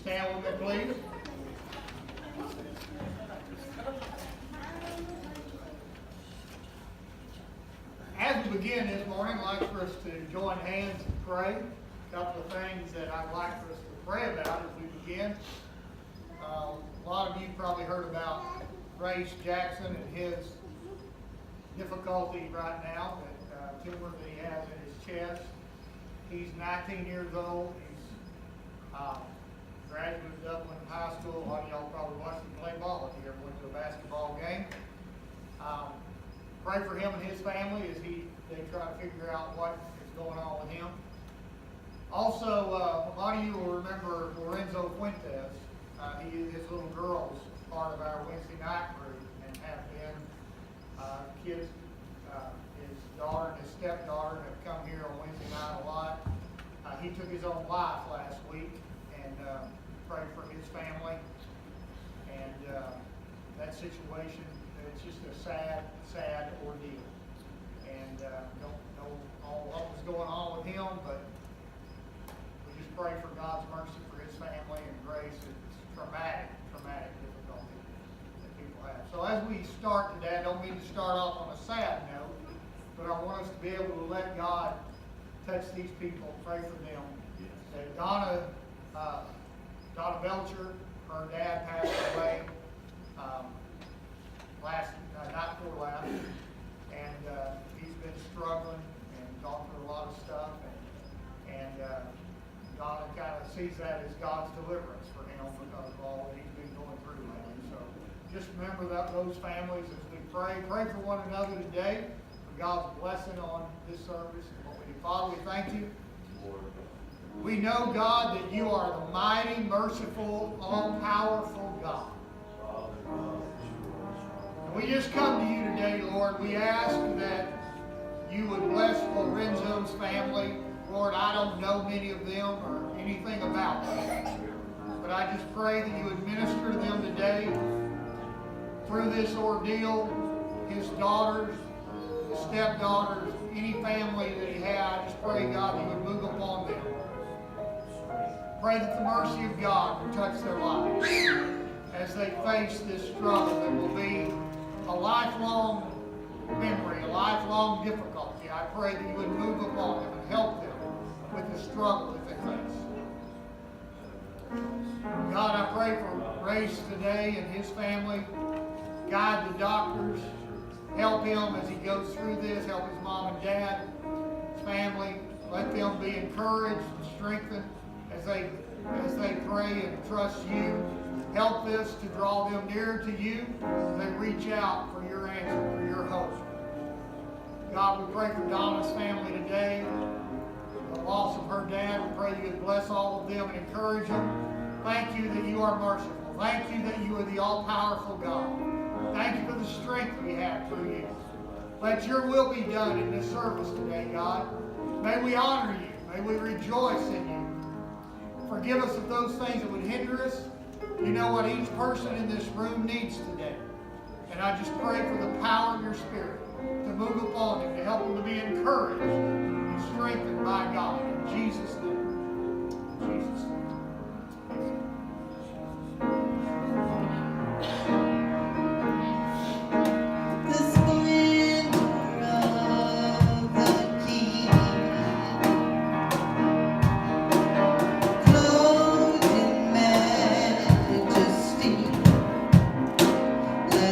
stand with me, please? As we begin this morning, I'd like for us to join hands and pray. A couple of things that I'd like for us to pray about as we begin. A lot of you probably heard about Grace Jackson and his difficulty right now, that tumor that he has in his chest. He's 19 years old. He's graduate of Dublin High School. A lot of y'all probably watched him play ball if you ever went to a basketball game. Pray for him and his family as they try to figure out what is going on with him. Also, a lot of you will remember Lorenzo Fuentes. His little girl's part of our Wednesday night group and have been kids. His daughter and his stepdaughter have come here on Wednesday night a lot. He took his own life last week, and prayed for his family. And that situation, it's just a sad, sad ordeal. And don't know all what was going on with him, but we just pray for God's mercy for his family and grace. It's traumatic difficulty that people have. So as we start today, I don't mean to start off on a sad note, but I want us to be able to let God touch these people, pray for them. That Donna Belcher, her dad passed away night before last, and he's been struggling and gone through a lot of stuff, and Donna kind of sees that as God's deliverance for him because of all that he's been going through lately. So just remember those families as we pray. Pray for one another today, for God's blessing on this service and what we do. Father, we thank you. We know, God, that you are the mighty, merciful, all-powerful God. And we just come to you today, Lord. We ask that you would bless Lorenzo's family. Lord, I don't know many of them or anything about them. But I just pray that you would minister to them today through this ordeal. His daughters, his stepdaughters, any family that he had, I just pray, God, that you would move upon them. Pray that the mercy of God will touch their lives as they face this struggle that will be a lifelong memory, a lifelong difficulty. I pray that you would move upon them and help them with the struggle that they face. God, I pray for Grace today and his family. Guide the doctors. Help him as he goes through this. Help his mom and dad, his family. Let them be encouraged and strengthened as they pray and trust you. Help this to draw them nearer to you as they reach out for your answer, for your hope. God, we pray for Donna's family today. The loss of her dad, we pray you would bless all of them and encourage them. Thank you that you are merciful. Thank you that you are the all-powerful God. Thank you for the strength we have through you. Let your will be done in this service today, God. May we honor you. May we rejoice in you. Forgive us of those things that would hinder us. You know what each person in this room needs today. And I just pray for the power of your Spirit to move upon them, to help them to be encouraged and strengthened by God. In Jesus' name. In Jesus' name.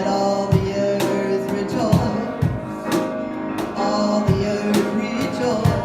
All the earth rejoice.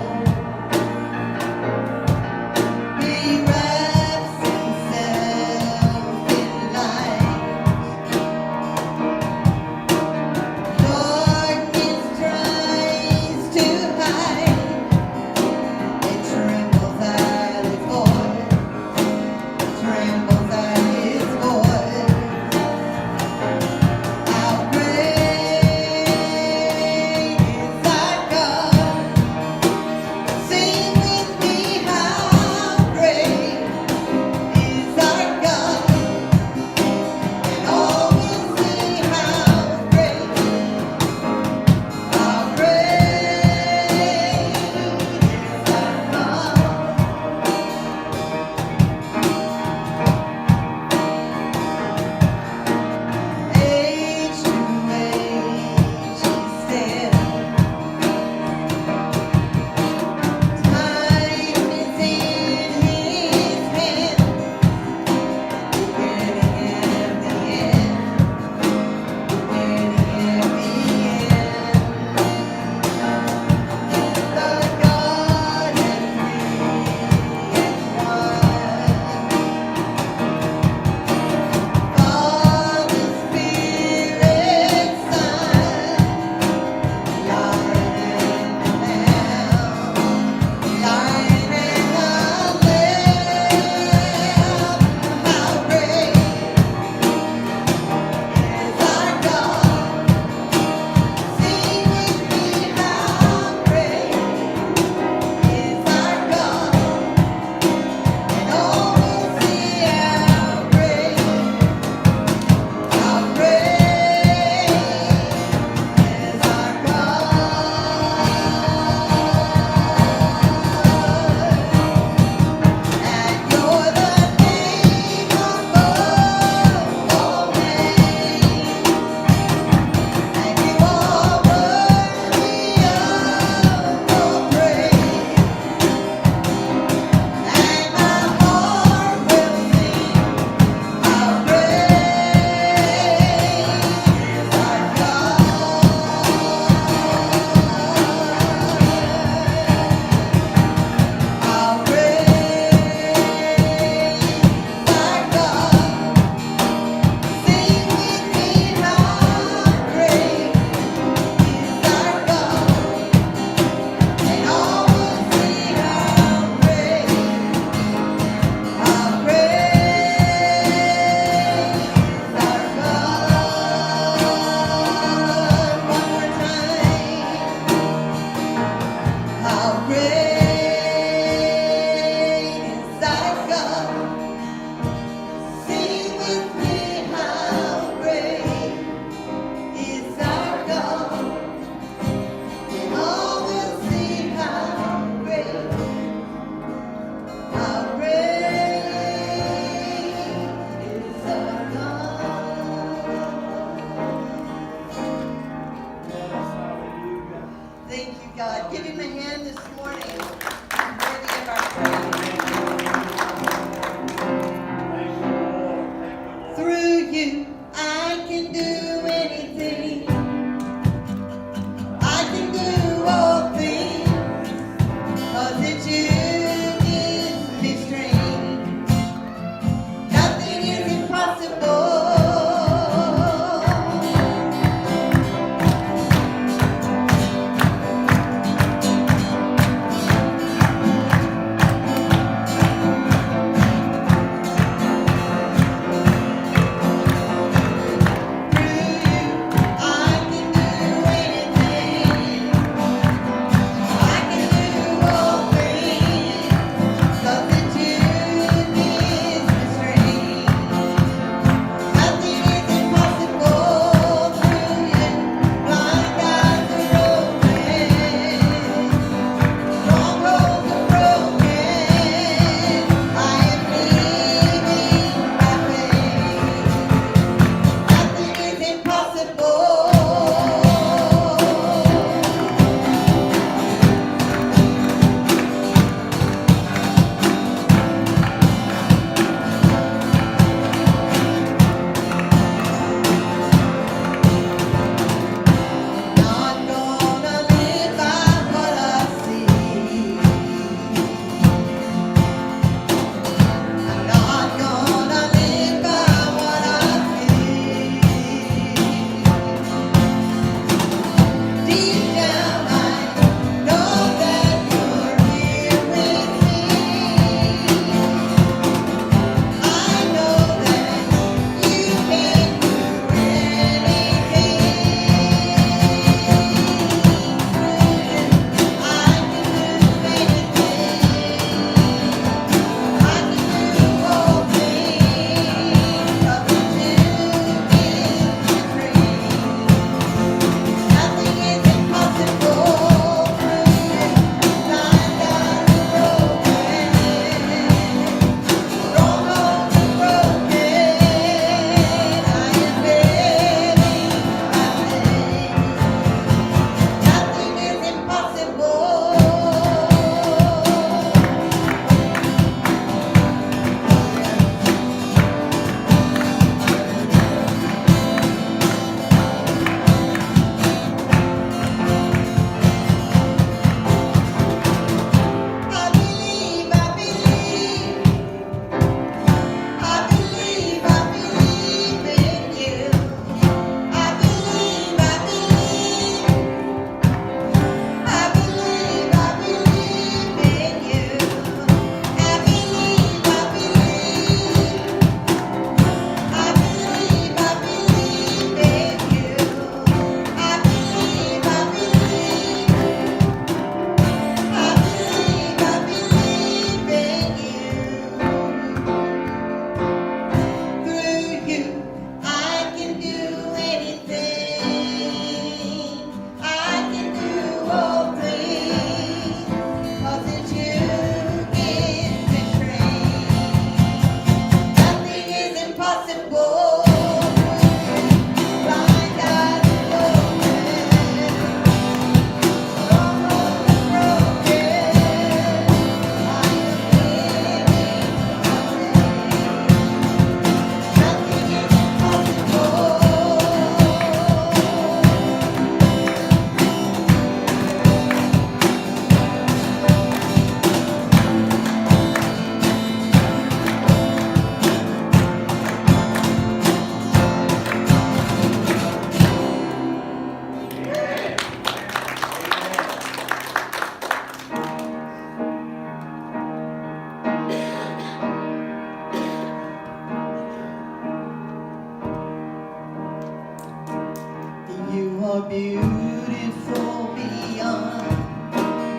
beautiful beyond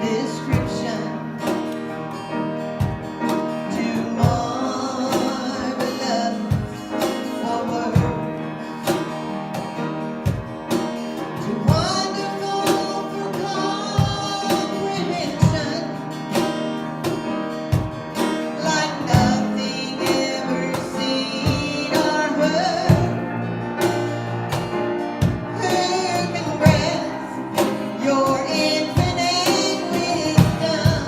description, too marvelous for words, too wonderful for comprehension, like nothing ever seen or heard. Who can grasp your infinite wisdom?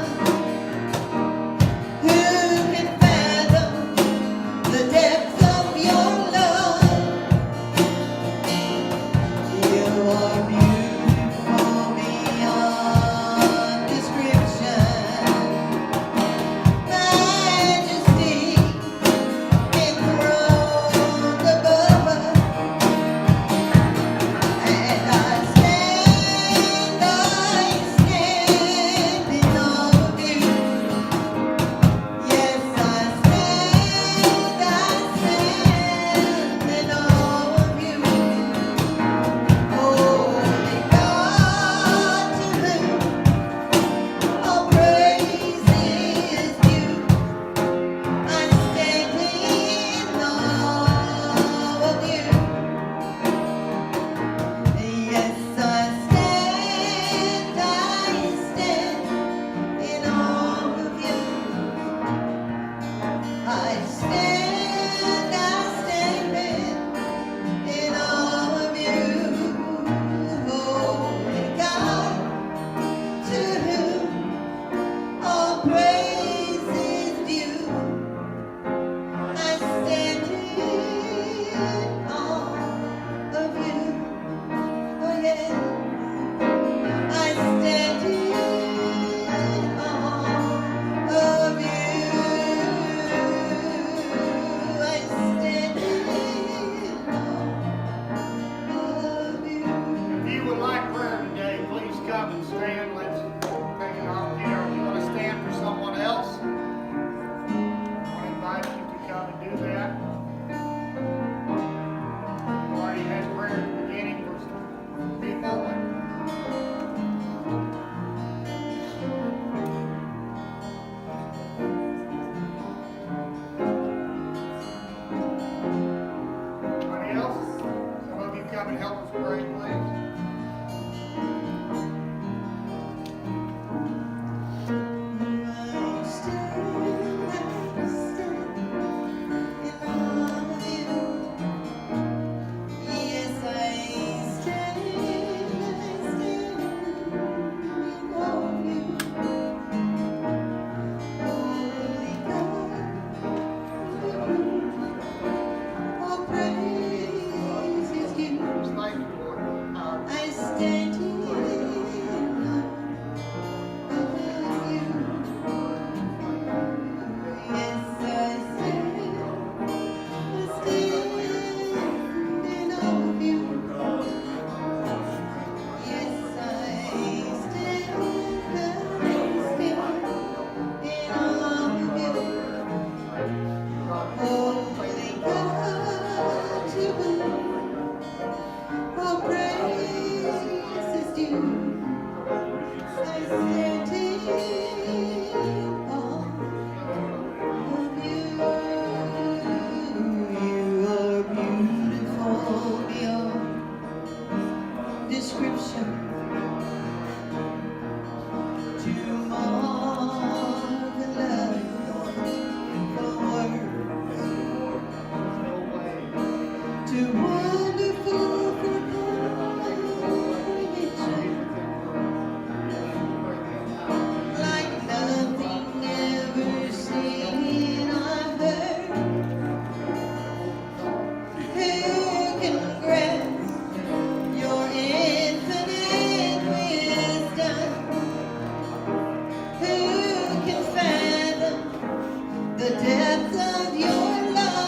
Who can fathom the depths of your love? You are beautiful beyond description, majesty enthroned above us. And I stand in awe of you. Yes, I stand in awe of you. Holy God, to whom all praise is due, I stand in awe of you. Yes, I stand in awe of you. I stand in awe of you. Holy God, to whom all praise is due, I stand in awe of you. Oh yeah, I stand in awe of you. I stand in awe of you. If you would like prayer today, please come and stand. Let's take it off here. If you want to stand for someone else, I invite you to come and do that. We already had prayer at the beginning for some people. Anybody else? Some of you come and help us pray, please. I stand in awe of you. Yes, I stand in awe of you. Holy God, all praise is due. Just thank you, Lord. I stand in awe of you. Yes, I stand in awe of you. Yes, I stand in awe of you. Holy God, to whom all praise is due, I stand in awe of you. You are beautiful beyond description, too marvelous for words, too wonderful for comprehension, like nothing ever seen or heard. Who can grasp your infinite wisdom? Who can fathom the depths of your love?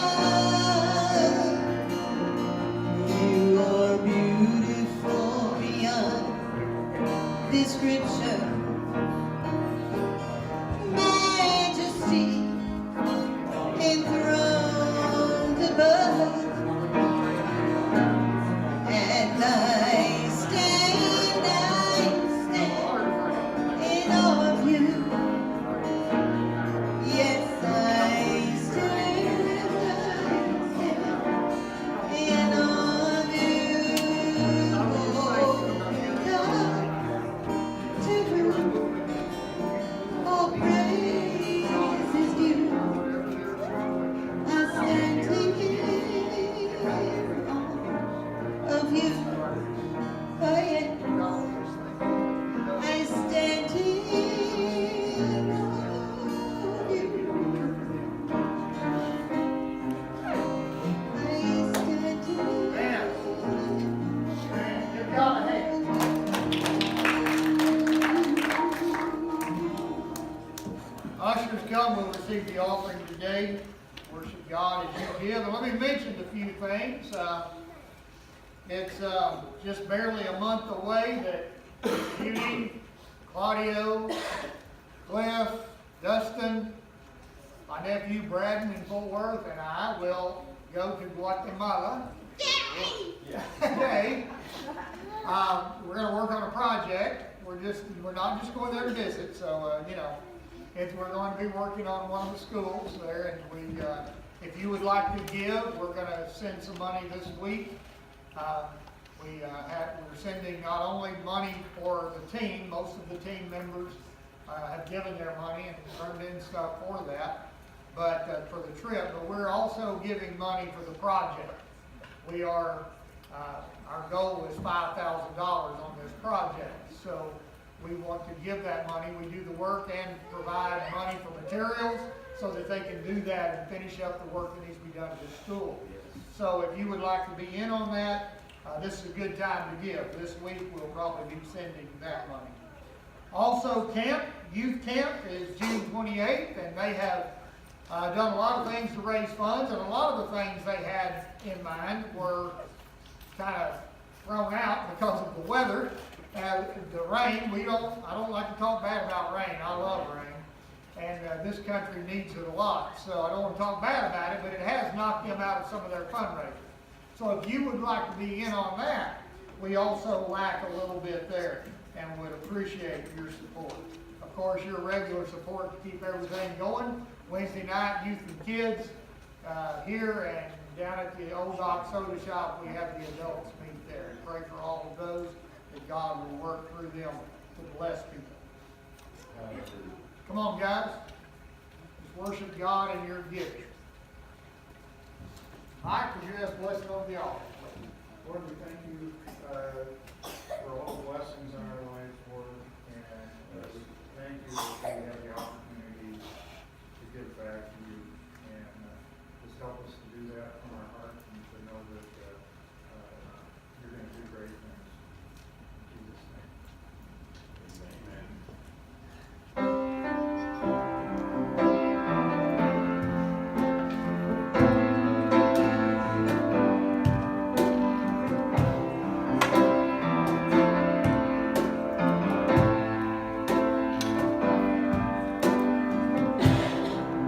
receive the offering today. Worship God as you give. And let me mention a few things. It's just barely a month away that Judy, Claudio, Cliff, Dustin, my nephew Braden in Fort Worth, and I will go to Guatemala. Today. We're going to work on a project. We're not just going there to visit. So we're going to be working on one of the schools there, and if you would like to give, we're going to send some money this week. We're sending not only money for the team. Most of the team members have given their money and turned in stuff for that, but for the trip. But we're also giving money for the project. Our goal is $5,000 on this project, so we want to give that money. We do the work and provide money for materials so that they can do that and finish up the work that needs to be done at the school. So if you would like to be in on that, this is a good time to give. This week we'll probably be sending that money. Also, youth camp is June 28th, and they have done a lot of things to raise funds, and a lot of the things they had in mind were kind of thrown out because of the weather. The rain, I don't like to talk bad about rain. I love rain. And this country needs it a lot. So I don't want to talk bad about it, but it has knocked them out of some of their fundraisers. So if you would like to be in on that, we also lack a little bit there and would appreciate your support. Of course, your regular support to keep everything going. Wednesday night, youth and kids here, and down at the Old Dock Soda Shop, we have the adults meet there. And pray for all of those, that God will work through them to bless people. Come on, guys. Let's worship God in your gift. Mike, would you ask blessing over the altar? Lord, we thank you for all the blessings in our lives, Lord, and we thank you that we have the opportunity to give back to you, and just help us to do that from our heart and to know that you're going to do great things. In Jesus' name. Amen.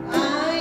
I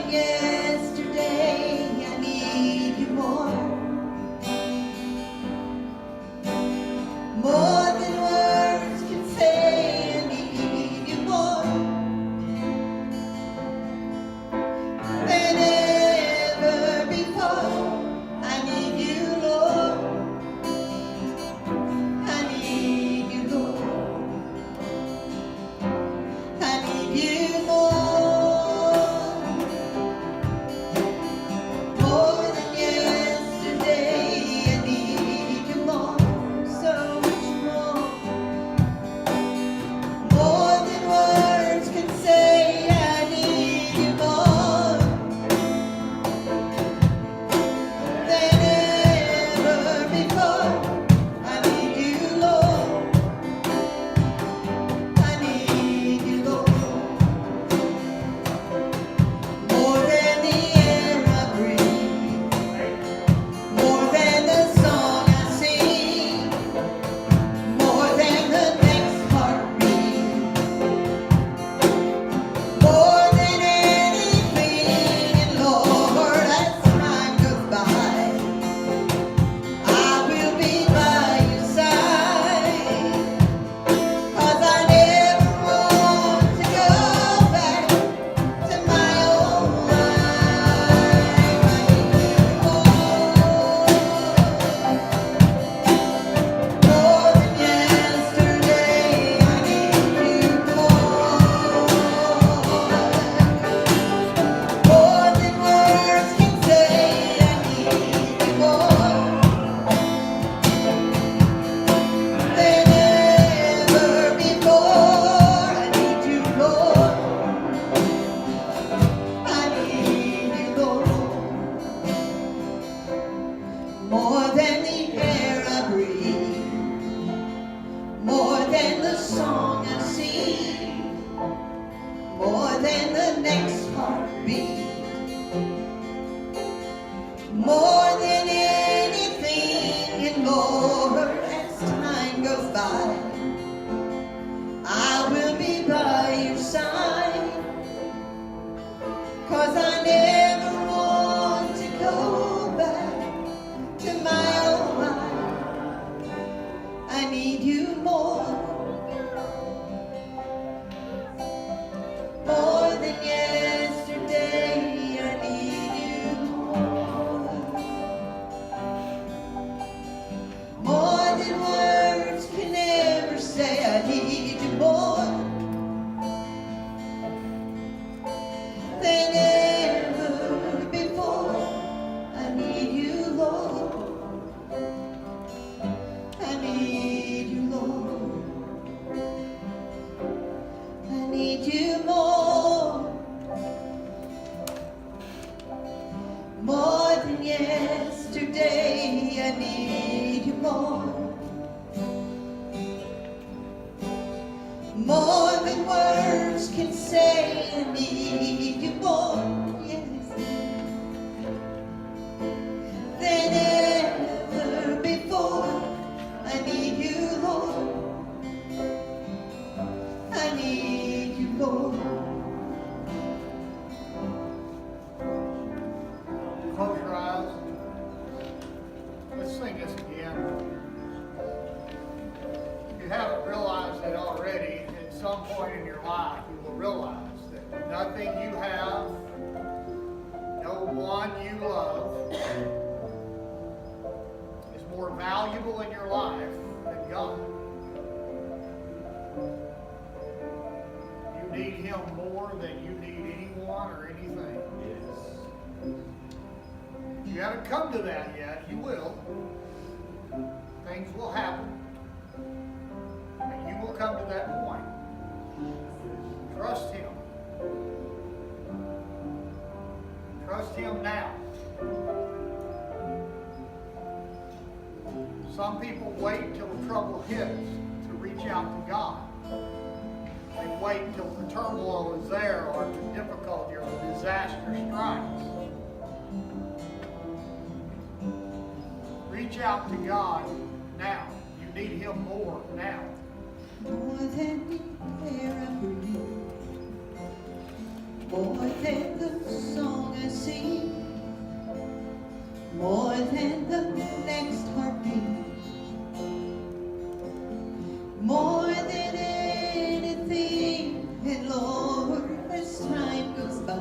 than yesterday, I need you more. More than words can say, I need you more. Than ever before, I need you, Lord. I need you, Lord. I need you more. More than yesterday, I need you more. So much more. More than words can say, I need you more. Than ever before, I need you, Lord. I need you, Lord. More than the air I breathe, more than the song I sing, more than the next heartbeat, more than anything. And Lord, as time goes by, I will be by your side. 'Cause I never want to go back to my old life. I need you more than yesterday. I need you more than words can say. I need you more than ever before. I need you, Lord. I need you, Lord. More than the air I breathe, more than the song I sing, more than the next heartbeat, more than anything. And Lord, as time goes by, I will be by your side. 'Cause I never want to go back to my old life. I need you more. More than yesterday, I need you more. More than words can ever say, I need you more. Than ever before, I need you, Lord. I need you, Lord. I need you more. More than yesterday, I need you more. More than words can say, I need you more. Yes. Than ever before, I need you, Lord. I need you, Lord. Close your eyes. Let's sing this again. If you haven't realized it already, at some point in your life, you will realize that nothing you have, no one you love, is more valuable in your life than God. You need Him more than you need anyone or anything. If you haven't come to that yet, you will. Things will happen. And you will come to that point. Trust Him. Trust Him now. Some people wait till the trouble hits to reach out to God. They wait until the turmoil is there or the difficulty or the disaster strikes. Reach out to God now. You need Him more now. More than the air I breathe, more than the song more than the next heartbeat, more than anything. And Lord, as time goes by,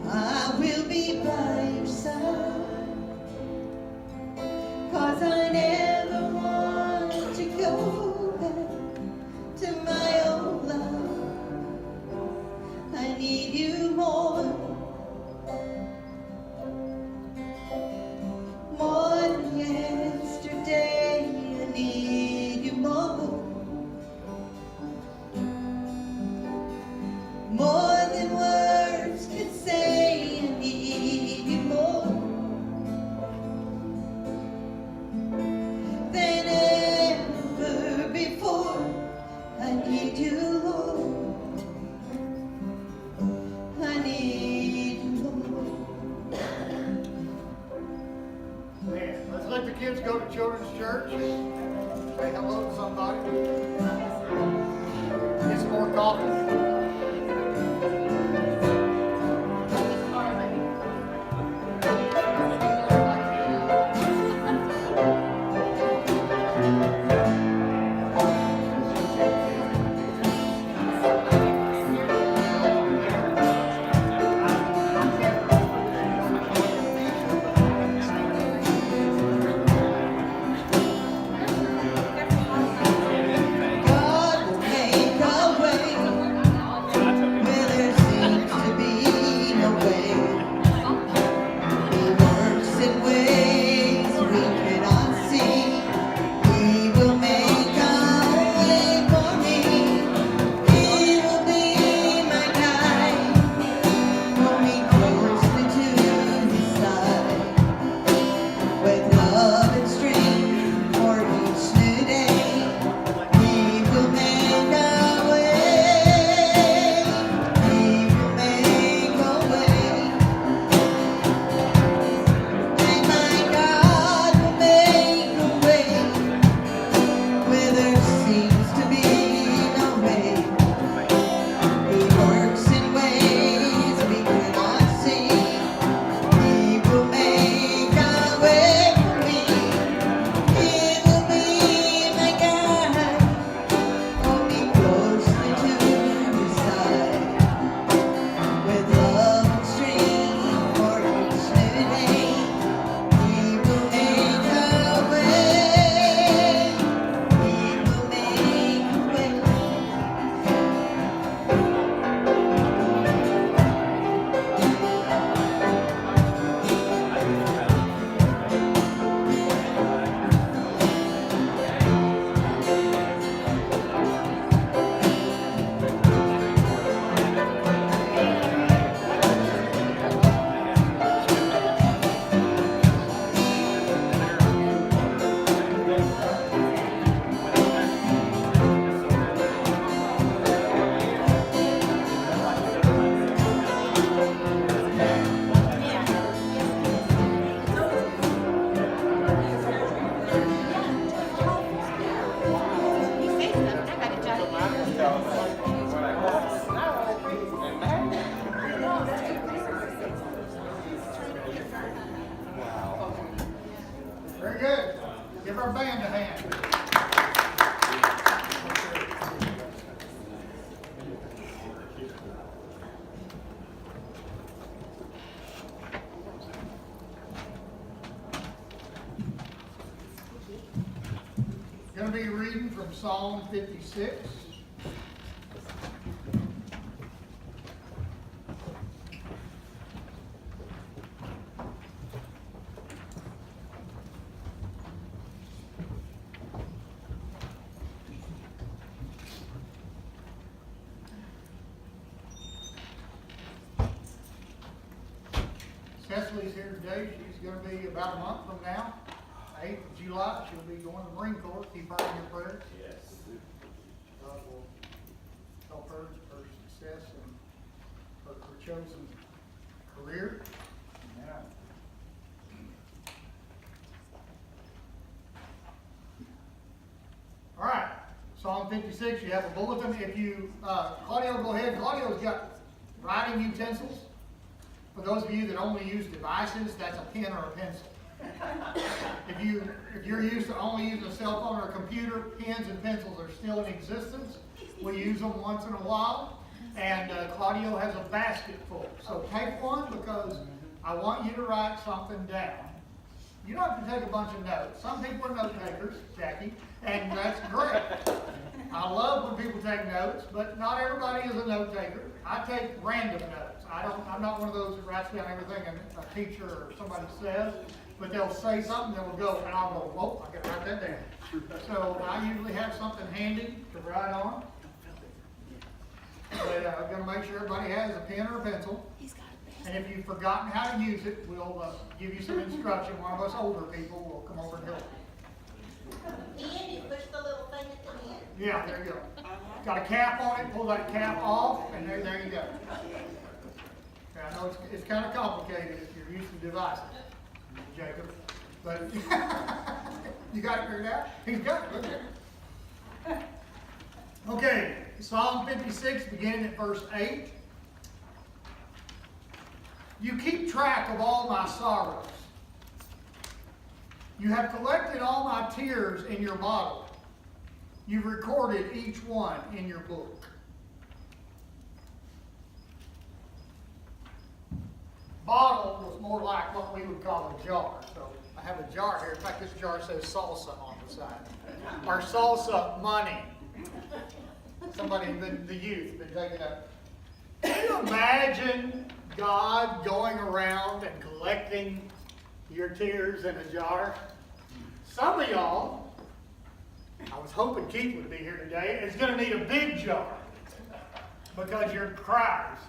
I will be by your side, 'cause I never want to go back to my old life. I need you more than yesterday. I need you more than words can say. I need you more than ever before. I need you, Lord. I need you, Lord. Man, let's let the kids go to children's church. Say hello to somebody. Get some more coffee. God will make a way where there seems to be no way. He works in ways we cannot see. He will make a way for me. He will be my guide, pull me closely to his side, with love and strength for each new day. He will make a way. He will make a way. And my God will make a way where there seems to be no way. He works in ways we cannot see. He will make a way for me. He will be my guide, hold me closely to his side, with love and strength for each new day. He will make a way. He will make a way. Very good. Give our band a hand. Going to be reading from Psalm 56. Cecily's here today. She's going to be about a month from now, 8th of July. She'll be going to the Marine Corps. Keep her in your prayers. Yes. God will help her success and her chosen career. Yeah. All right, Psalm 56. You have a bulletin. If you, Claudio, go ahead. Claudio's got writing utensils. For those of you that only use devices, that's a pen or a pencil. If you're used to only using a cell phone or a computer, pens and pencils are still in existence. We use them once in a while. And Claudio has a basket full. So take one because I want you to write something down. You don't have to take a bunch of notes. Some people are note takers, Jackie, and that's great. I love when people take notes, but not everybody is a note taker. I take random notes. I'm not one of those that writes down everything a teacher or somebody says, but they'll say something that will go, and I'll go, whoa, I got to write that down. So I usually have something handy to write on. But I'm going to make sure everybody has a pen or a pencil. And if you've forgotten how to use it, we'll give you some instruction. One of us older people will come over and help you. And you push the little thing at the end. Yeah, there you go. Got a cap on it, pull that cap off, and there you go. Okay, I know it's kind of complicated if you're used to devices, Jacob, but you got it figured out? He's got it, look at it. Okay, Psalm 56, beginning at verse 8. You keep track of all my sorrows. You have collected all my tears in your bottle. You've recorded each one in your book. Bottle was more like what we would call a jar. So I have a jar here. In fact, this jar says salsa on the side. Or salsa money. Somebody, the youth, been taking up. Can you imagine God going around and collecting your tears in a jar? Some of y'all, I was hoping Keith would be here today, is going to need a big jar because you're criers.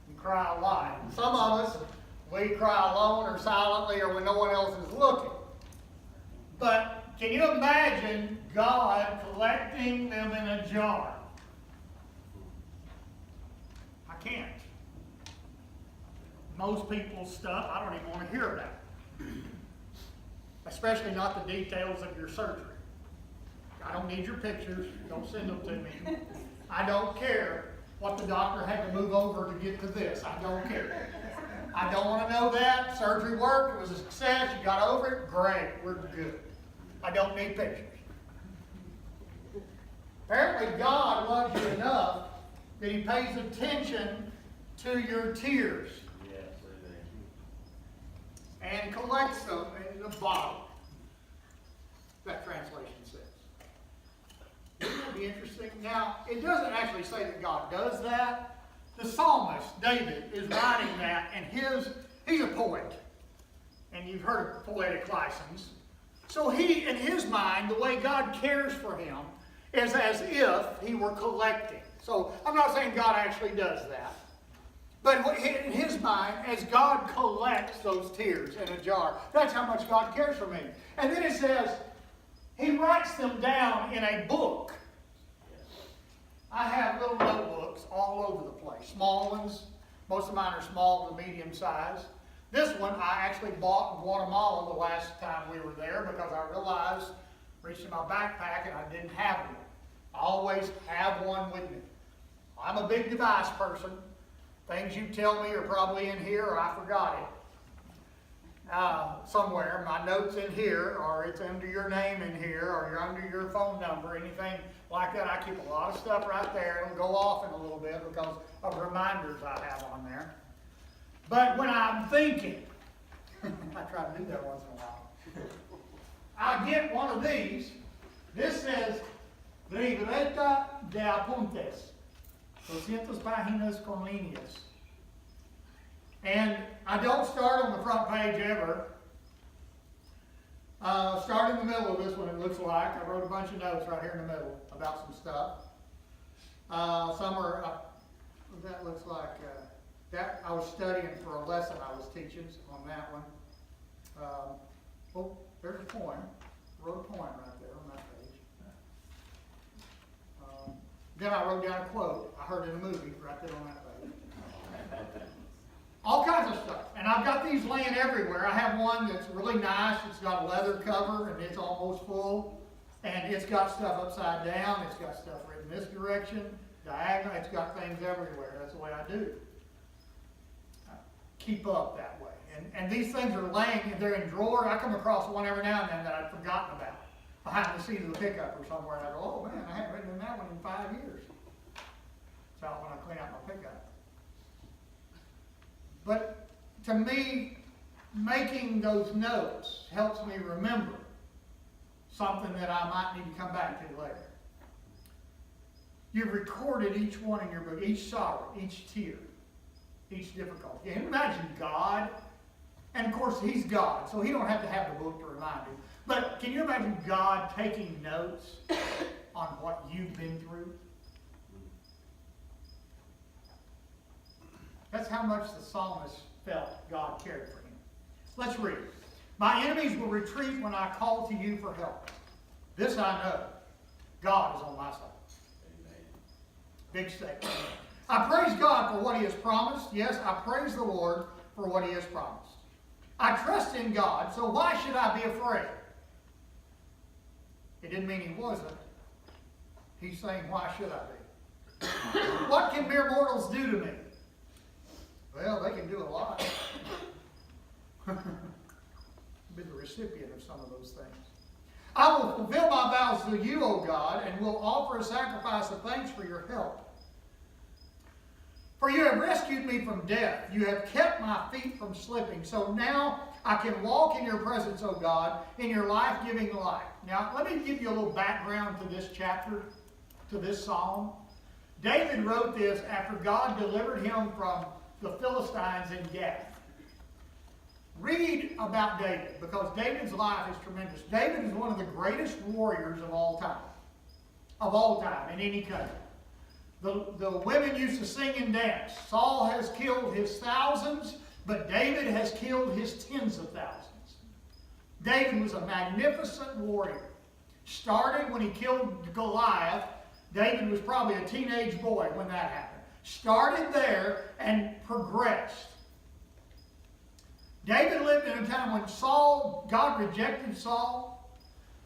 You cry a lot. And some of us, we cry alone or silently or when no one else is looking. But can you imagine God collecting them in a jar? I can't. Most people's stuff, I don't even want to hear about it. Especially not the details of your surgery. I don't need your pictures. Don't send them to me. I don't care what the doctor had to move over to get to this. I don't care. I don't want to know that. Surgery worked. It was a success. You got over it. Great. We're good. I don't need pictures. Apparently God loves you enough that He pays attention to your tears. And collects them in a bottle. That translation says. Wouldn't that be interesting? Now, it doesn't actually say that God does that. The psalmist, David, is writing that, and he's a poet. And you've heard of poetic license. So he, in his mind, the way God cares for him is as if he were collecting. So I'm not saying God actually does that. But in his mind, as God collects those tears in a jar, that's how much God cares for me. And then it says, He writes them down in a book. I have little notebooks all over the place. Small ones. Most of mine are small to medium size. This one I actually bought in Guatemala the last time we were there because I realized, reached in my backpack, and I didn't have one. I always have one with me. I'm a big device person. Things you tell me are probably in here or I forgot it. Somewhere. My notes in here, or it's under your name in here, or you're under your phone number, anything like that. I keep a lot of stuff right there. It'll go off in a little bit because of reminders I have on there. But when I'm thinking, I try to do that once in a while, I get one of these. This says, Libreta de Apuntes. 200 páginas con líneas. And I don't start on the front page ever. Start in the middle of this one, it looks like. I wrote a bunch of notes right here in the middle about some stuff. Some are, that looks like, that I was studying for a lesson I was teaching on that one. Oh, there's a poem. I wrote a poem right there on that page. Then I wrote down a quote I heard in a movie right there on that page. All kinds of stuff. And I've got these laying everywhere. I have one that's really nice. It's got a leather cover and it's almost full. And it's got stuff upside down. It's got stuff written this direction, diagonal. It's got things everywhere. That's the way I do. keep up that way. And these things are laying, they're in drawer. I come across one every now and then that I'd forgotten about, behind the seat of the pickup or somewhere, and I go, oh man, I haven't written in that one in 5 years. It's out when I clean out my pickup. But to me, making those notes helps me remember something that I might need to come back to later. You've recorded each one in your book, each sorrow, each tear, each difficulty. And imagine God, and of course He's God, so He don't have to have the book to remind you. But can you imagine God taking notes on what you've been through? That's how much the psalmist felt God cared for him. Let's read. My enemies will retreat when I call to you for help. This I know, God is on my side. Amen. Big statement. I praise God for what He has promised. Yes, I praise the Lord for what He has promised. I trust in God, so why should I be afraid? It didn't mean he wasn't. He's saying, why should I be? What can mere mortals do to me? Well, they can do a lot. Be the recipient of some of those things. I will fulfill my vows to you, O God, and will offer a sacrifice of thanks for your help. For you have rescued me from death. You have kept my feet from slipping. So now I can walk in your presence, O God, in your life-giving light. Now, let me give you a little background to this chapter, to this psalm. David wrote this after God delivered him from the Philistines in Gath. Read about David, because David's life is tremendous. David is one of the greatest warriors of all time, in any country. The women used to sing and dance. Saul has killed his thousands, but David has killed his tens of thousands. David was a magnificent warrior. Started when he killed Goliath. David was probably a teenage boy when that happened. Started there and progressed. David lived in a time when God rejected Saul.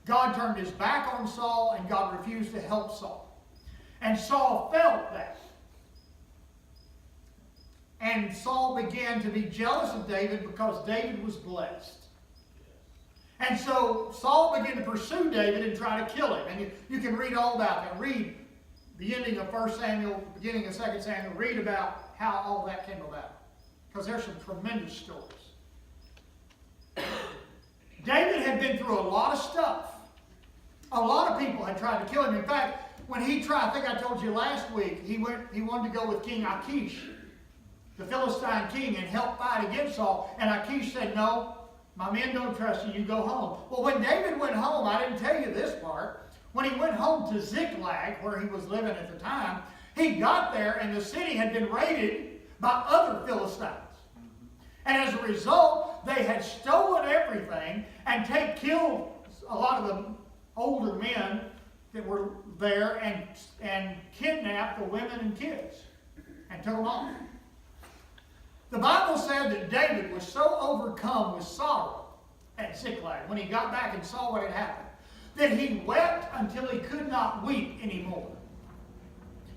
God turned his back on Saul, and God refused to help Saul. And Saul felt that. And Saul began to be jealous of David because David was blessed. And so Saul began to pursue David and try to kill him. And you can read all about that. Read the ending of 1 Samuel, beginning of 2 Samuel. Read about how all that came about. Because there's some tremendous stories. David had been through a lot of stuff. A lot of people had tried to kill him. In fact, when he tried, I think I told you last week, he wanted to go with King Achish, the Philistine king, and help fight against Saul. And Achish said, no, my men don't trust you, you go home. Well, when David went home, I didn't tell you this part, when he went home to Ziklag, where he was living at the time, he got there and the city had been raided by other Philistines. And as a result, they had stolen everything and killed a lot of the older men that were there and kidnapped the women and kids and took them off. The Bible said that David was so overcome with sorrow at Ziklag when he got back and saw what had happened that he wept until he could not weep anymore.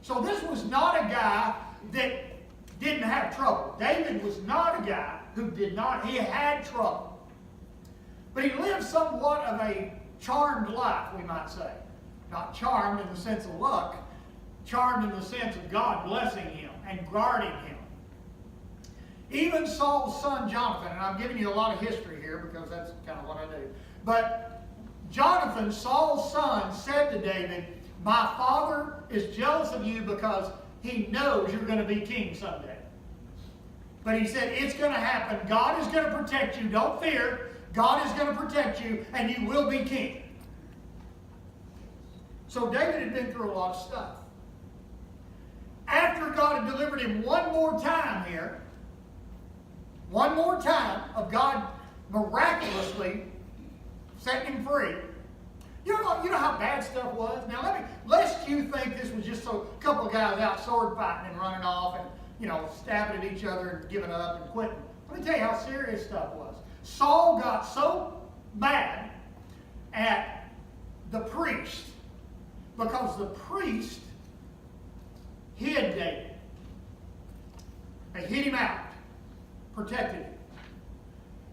So this was not a guy that didn't have trouble. David was not a guy who he had trouble. But he lived somewhat of a charmed life, we might say. Not charmed in the sense of luck, charmed in the sense of God blessing him and guarding him. Even Saul's son Jonathan, and I'm giving you a lot of history here because that's kind of what I do. But Jonathan, Saul's son, said to David, my father is jealous of you because he knows you're going to be king someday. But he said, it's going to happen. God is going to protect you. Don't fear. God is going to protect you, and you will be king. So David had been through a lot of stuff. After God had delivered him one more time here, one more time of God miraculously setting him free. You know how bad stuff was? Now, lest you think this was just a couple of guys out sword fighting and running off and, stabbing at each other and giving up and quitting. Let me tell you how serious stuff was. Saul got so mad at the priest because the priest hid David. They hid him out. protected him.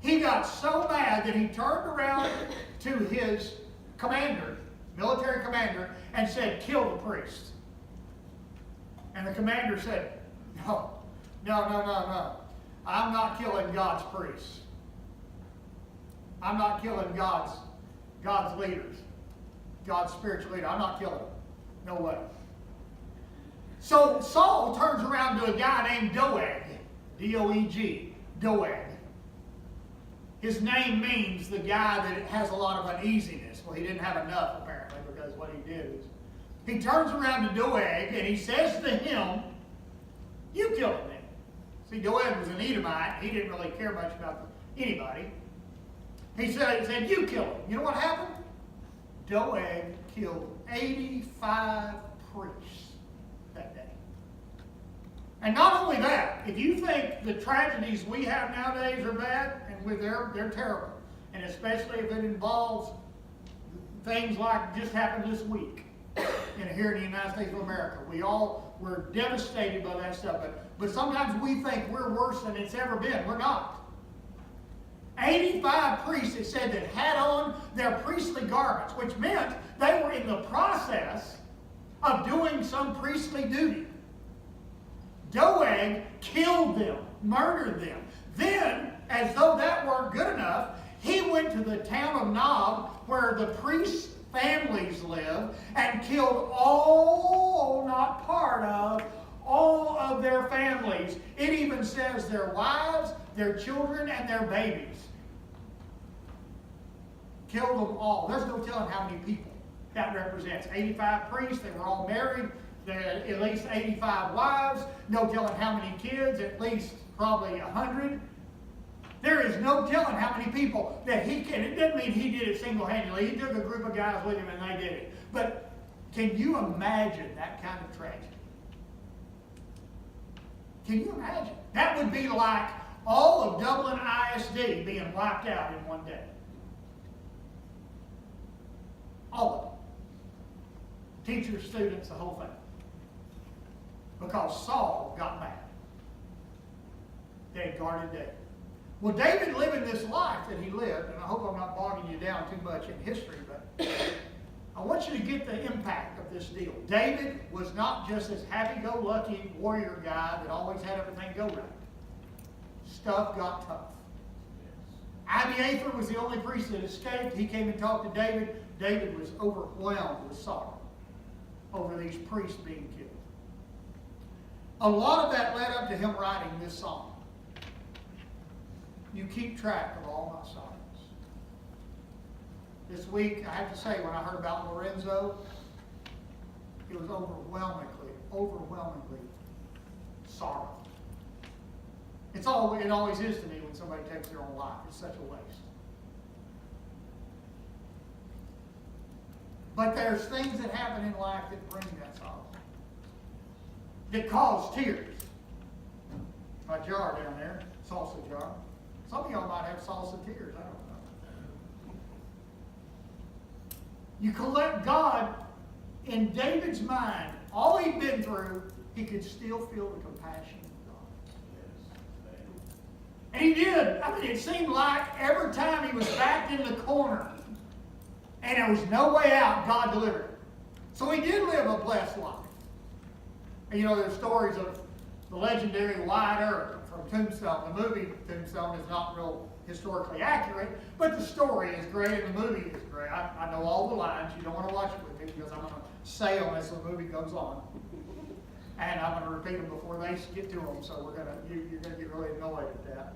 He got so mad that he turned around to his commander, military commander, and said, "Kill the priest." And the commander said, No. I'm not killing God's priests. I'm not killing God's leaders, God's spiritual leader. I'm not killing them. No way. So Saul turns around to a guy named Doeg, D-O-E-G, Doeg. His name means the guy that has a lot of uneasiness. Well, he didn't have enough, apparently, because what he did is he turns around to Doeg and he says to him, "You killed him." See, Doeg was an Edomite. He didn't really care much about anybody. He said, "You killed him." You know what happened? Doeg killed 85 priests that day. And not only that, if you think the tragedies we have nowadays are bad, and they're terrible, and especially if it involves things like just happened this week here in the United States of America. We all were devastated by that stuff, but sometimes we think we're worse than it's ever been. We're not. 85 priests, it said, that had on their priestly garments, which meant they were in the process of doing some priestly duty. Doeg killed them, murdered them. Then, as though that weren't good enough, he went to the town of Nob, where the priests' families live, and killed all, not part of, all of their families. It even says their wives, their children, and their babies. Killed them all. There's no telling how many people that represents. 85 priests, they were all married. They had at least 85 wives. No telling how many kids, at least probably 100. There is no telling how many people that he can. It doesn't mean he did it single-handedly. He took a group of guys with him and they did it. But can you imagine that kind of tragedy? Can you imagine? That would be like all of Dublin ISD being wiped out in one day. All of them. Teachers, students, the whole thing. Because Saul got mad. They guarded David. Well, David living this life that he lived, and I hope I'm not bogging you down too much in history, but I want you to get the impact of this deal. David was not just this happy-go-lucky warrior guy that always had everything go right. Stuff got tough. Abiathar was the only priest that escaped. He came and talked to David. David was overwhelmed with sorrow over these priests being killed. A lot of that led up to him writing this song. You keep track of all my sorrows. This week, I have to say, when I heard about Lorenzo, it was overwhelmingly sorrow. It always is to me when somebody takes their own life. It's such a waste. But there's things that happen in life that bring that sorrow, that cause tears. My jar down there, salsa jar. Some of y'all might have salsa tears. I don't know. You collect God in David's mind. All he'd been through, he could still feel the compassion of God. And he did. I mean, it seemed like every time he was backed in the corner and there was no way out, God delivered him. So he did live a blessed life. And you know, there's stories of the legendary Wyatt Earp from Tombstone. The movie Tombstone is not real historically accurate, but the story is great and the movie is great. I know all the lines. You don't want to watch it with me because I'm going to say them as the movie goes on. And I'm going to repeat them before they get to them, so you're going to get really annoyed at that.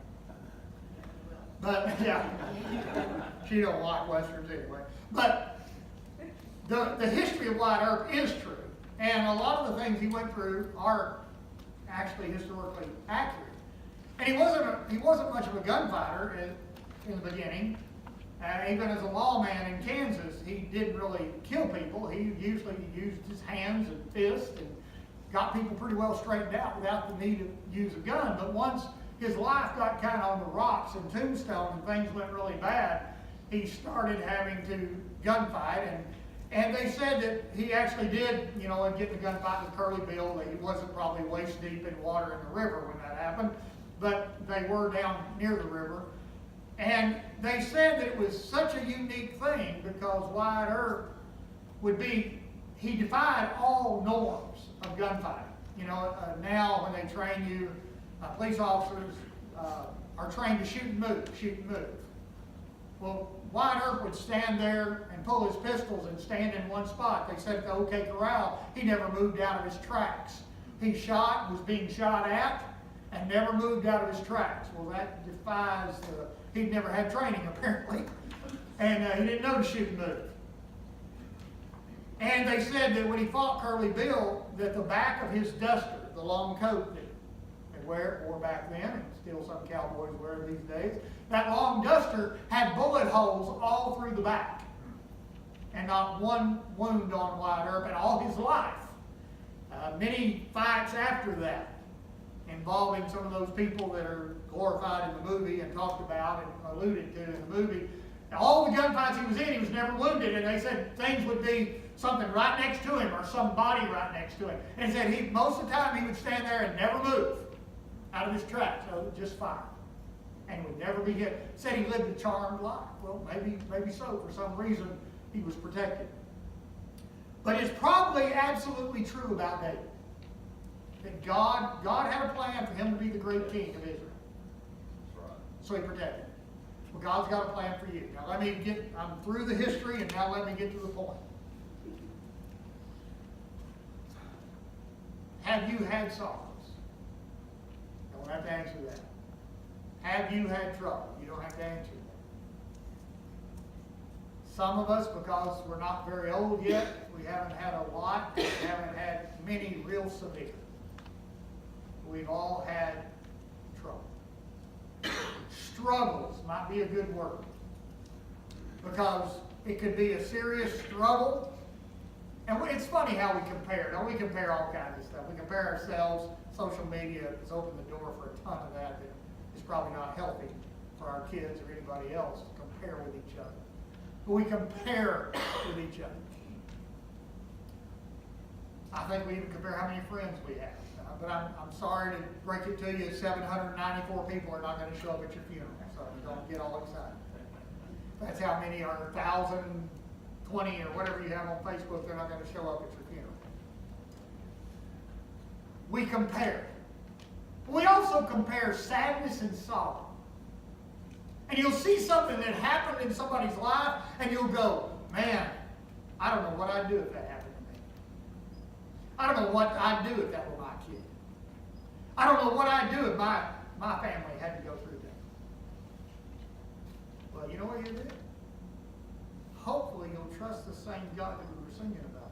But, yeah, she don't like Westerns anyway. But the history of Wyatt Earp is true. And a lot of the things he went through are actually historically accurate. And he wasn't much of a gunfighter in the beginning. Even as a lawman in Kansas, he didn't really kill people. He usually used his hands and fists and got people pretty well straightened out without the need to use a gun. But once his life got kind of on the rocks in Tombstone and things went really bad, he started having to gunfight. And they said that he actually did, get in a gunfight with Curly Bill, that he wasn't probably waist deep in water in the river when that happened. But they were down near the river. And they said that it was such a unique thing because Wyatt Earp he defied all norms of gunfighting. You know, now when they train you, police officers are trained to shoot and move. Well, Wyatt Earp would stand there and pull his pistols and stand in one spot. They said at the OK Corral, he never moved out of his tracks. He was being shot at, and never moved out of his tracks. Well, that defies he'd never had training apparently, and he didn't know to shoot and move. And they said that when he fought Curly Bill, that the back of his duster, the long coat that they wore back then, and still some cowboys wear these days, that long duster had bullet holes all through the back. And not one wound on Wyatt Earp in all his life. Many fights after that, involving some of those people that are glorified in the movie and talked about and alluded to in the movie. All the gunfights he was in, he was never wounded, and they said things would be something right next to him or some body right next to him. And he said most of the time he would stand there and never move out of his tracks, so just fire, and would never be hit. Said he lived a charmed life. Well, maybe so. For some reason, he was protected. But it's probably absolutely true about David. That God had a plan for him to be the great king of Israel. That's right. So he protected him. Well, God's got a plan for you. Now I'm through the history, and now let me get to the point. Have you had sorrows? You don't have to answer that. Have you had trouble? You don't have to answer that. Some of us, because we're not very old yet, we haven't had a lot, we haven't had many real severe. We've all had trouble. Struggles might be a good word, because it could be a serious struggle. And it's funny how we compare. Don't we compare all kinds of stuff? We compare ourselves. Social media has opened the door for a ton of that is probably not healthy for our kids or anybody else to compare with each other. But we compare with each other. I think we even compare how many friends we have. But I'm sorry to break it to you, 794 people are not going to show up at your funeral, so don't get all excited. That's how many are 1,020 or whatever you have on Facebook, they're not going to show up at your funeral. We compare. We also compare sadness and sorrow. And you'll see something that happened in somebody's life, and you'll go, man, I don't know what I'd do if that happened to me. I don't know what I'd do if that were my kid. I don't know what I'd do if my family had to go through that. Well, you know what you do? Hopefully you'll trust the same God that we were singing about.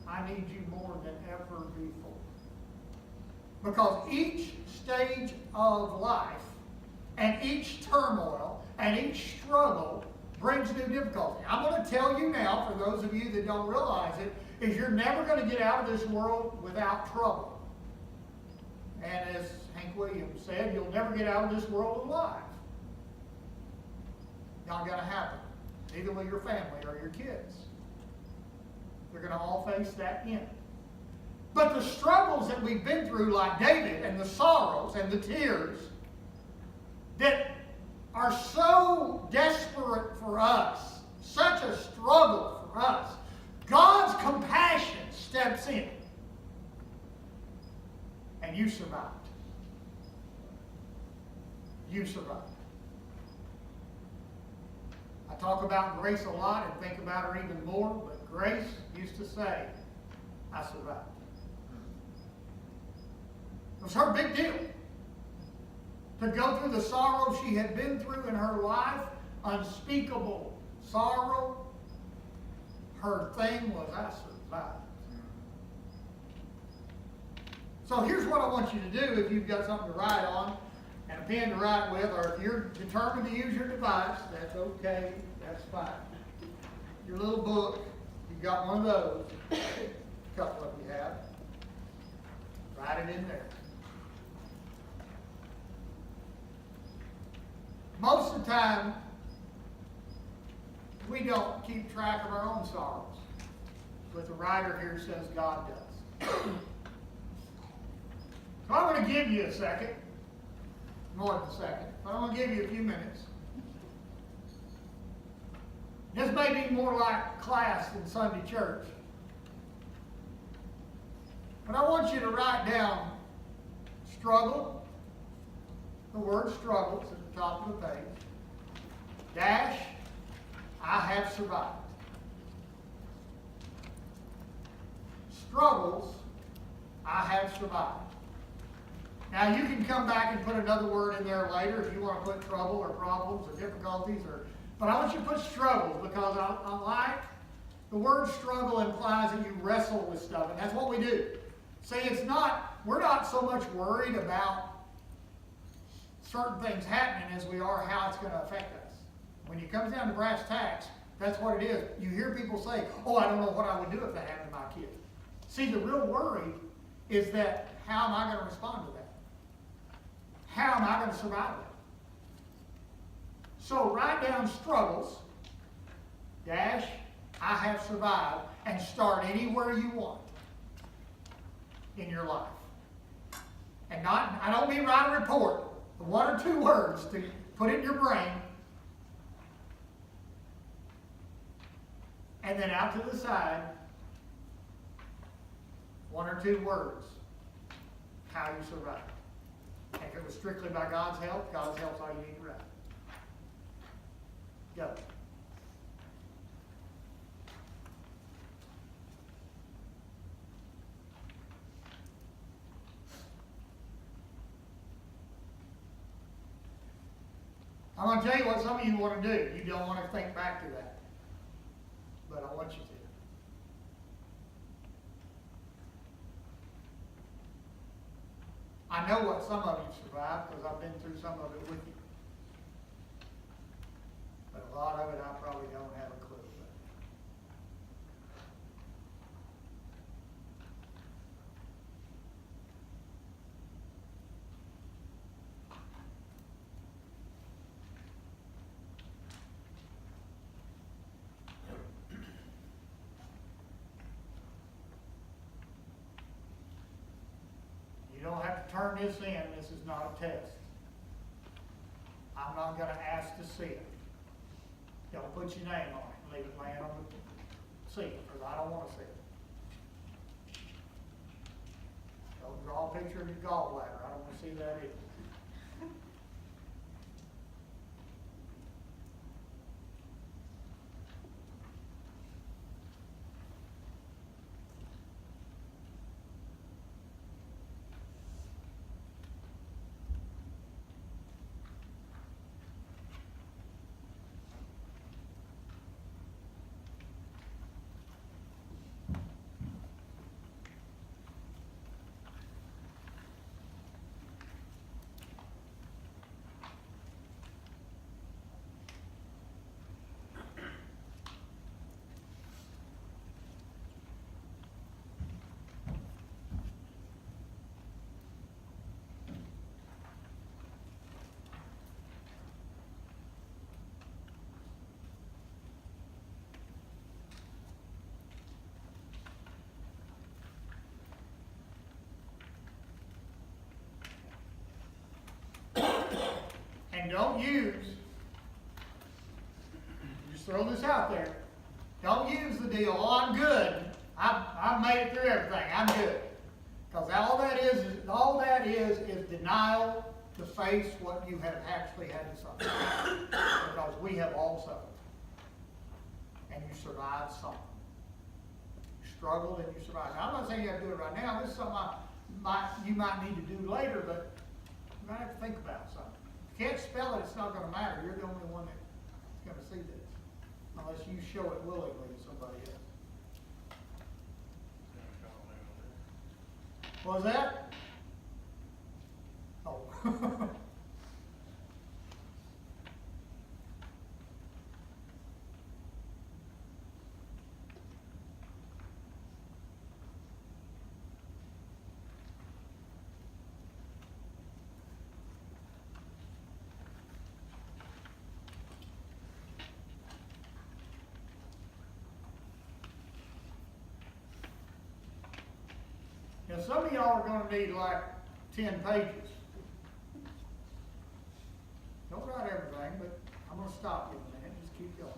I need you more than ever before. Because each stage of life and each turmoil and each struggle brings new difficulty. I'm going to tell you now, for those of you that don't realize it, is you're never going to get out of this world without trouble. And as Hank Williams said, you'll never get out of this world alive. Not going to happen. Neither will your family or your kids. They're going to all face that end. But the struggles that we've been through, like David, and the sorrows and the tears that are so desperate for us, such a struggle for us, God's compassion steps in. And you survived. You survived. I talk about Grace a lot and think about her even more, but Grace used to say, I survived. It was her big deal. To go through the sorrow she had been through in her life, unspeakable sorrow, her thing was, I survived. So here's what I want you to do if you've got something to write on and a pen to write with, or if you're determined to use your device, that's okay, that's fine. Your little book, you've got one of those, a couple of you have, write it in there. Most of the time, we don't keep track of our own sorrows, but the writer here says God does. So I'm going to give you a second more than a second, but I'm going to give you a few minutes. This may be more like class than Sunday church. But I want you to write down struggle. The word struggle is at the top of the page. Dash, I have survived. Struggles, I have survived. Now you can come back and put another word in there later if you want to put trouble or problems or difficulties, but I want you to put struggles because I like the word struggle implies that you wrestle with stuff, and that's what we do. See, we're not so much worried about certain things happening as we are how it's going to affect us. When it comes down to brass tacks, that's what it is. You hear people say, oh, I don't know what I would do if that happened to my kid. See, the real worry is that how am I going to respond to that? How am I going to survive that? So write down struggles, dash, I have survived, and start anywhere you want in your life. And I don't mean write a report, but 1 or 2 words to put in your brain, and then out to the side, 1 or 2 words, how you survive. If it was strictly by God's help's all you need to write. Go. I'm going to tell you what some of you want to do. You don't want to think back to that. But I want you to. I know what some of you survived because I've been through some of it with you. But a lot of it I probably don't have a clue. You don't have to turn this in. This is not a test. I'm not going to ask to see it. Don't put your name on it. Leave it laying on the seat because I don't want to see it. Don't draw a picture of your gallbladder. I don't want to see that either. And don't use, just throw this out there, don't use the deal, oh, I'm good. I've made it through everything. I'm good. Because all that is denial to face what you have actually had to suffer. Because we have all suffered. And you survived something. You struggled and you survived. Now, I'm not saying you have to do it right now. This is something you might need to do later, but you might have to think about something. If you can't spell it, it's not going to matter. You're the only one that's going to see this. Unless you show it willingly to somebody else. What was that? Oh. Now, some of y'all are going to need like 10 pages. stop you in a minute. Just keep going.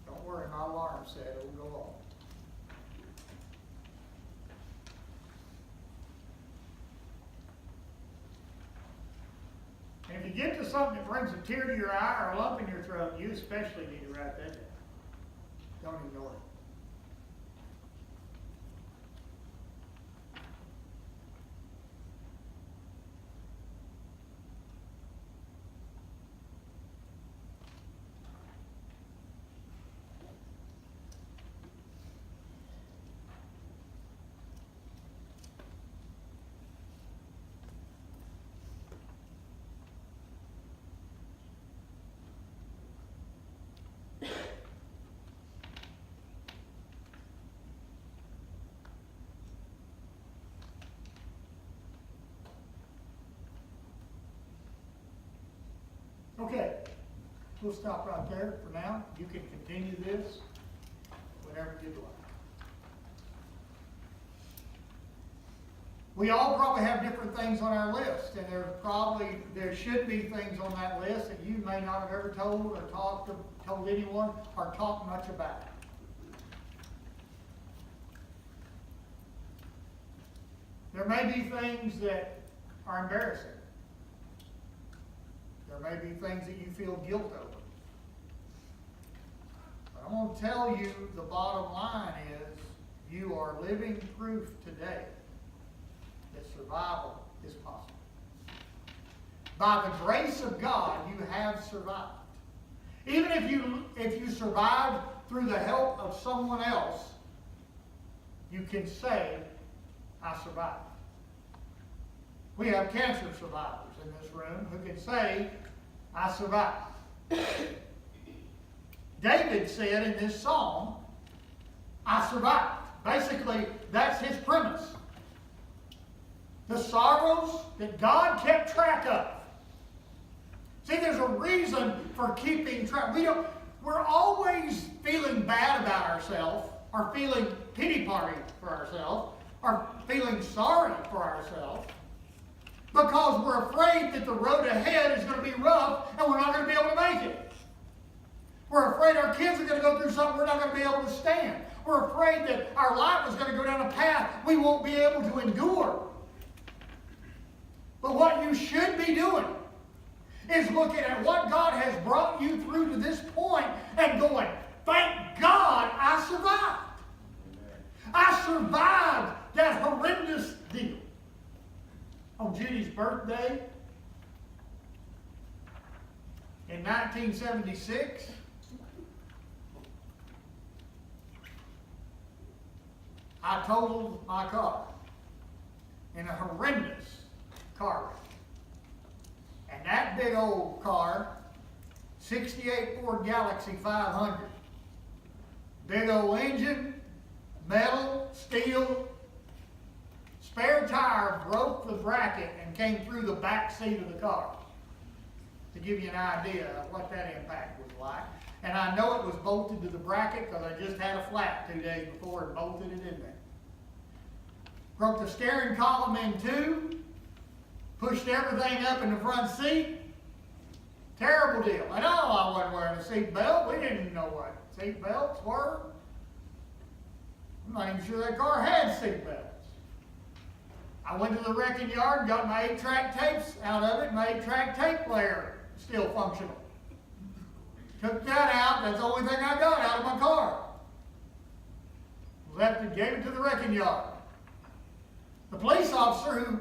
Don't worry, my alarm said it will go off. And if you get to something that brings a tear to your eye or a lump in your throat, you especially need to write that down. Don't ignore it. Okay, we'll stop right there for now. You can continue this whenever you'd like. We all probably have different things on our list, and there should be things on that list that you may not have ever told or told anyone or talked much about. There may be things that are embarrassing. There may be things that you feel guilt over. But I'm going to tell you the bottom line is you are living proof today that survival is possible. By the grace of God, you have survived. Even if you survived through the help of someone else, you can say, I survived. We have cancer survivors in this room who can say, I survived. David said in this psalm, I survived. Basically, that's his premise. The sorrows that God kept track of. See, there's a reason for keeping track. We're always feeling bad about ourselves, or feeling pity party for ourselves, or feeling sorry for ourselves, because we're afraid that the road ahead is going to be rough and we're not going to be able to make it. We're afraid our kids are going to go through something we're not going to be able to stand. We're afraid that our life is going to go down a path we won't be able to endure. But what you should be doing is looking at what God has brought you through to this point and going, thank God I survived. I survived that horrendous deal. On Judy's birthday in 1976, I totaled my car in a horrendous car wreck. And that big old car, 68 Ford Galaxy 500, big old engine, metal, steel, spare tire broke the bracket and came through the back seat of the car. To give you an idea of what that impact was like. And I know it was bolted to the bracket because I just had a flat 2 days before and bolted it in there. Broke the steering column in two. Pushed everything up in the front seat. Terrible deal. And I wasn't wearing a seat belt. We didn't know what seat belts were. I'm not even sure that car had seat belts. I went to the wrecking yard and got my 8-track tapes out of it. My 8-track tape player still functional. Took that out. That's the only thing I got out of my car. Left it, gave it to the wrecking yard. The police officer who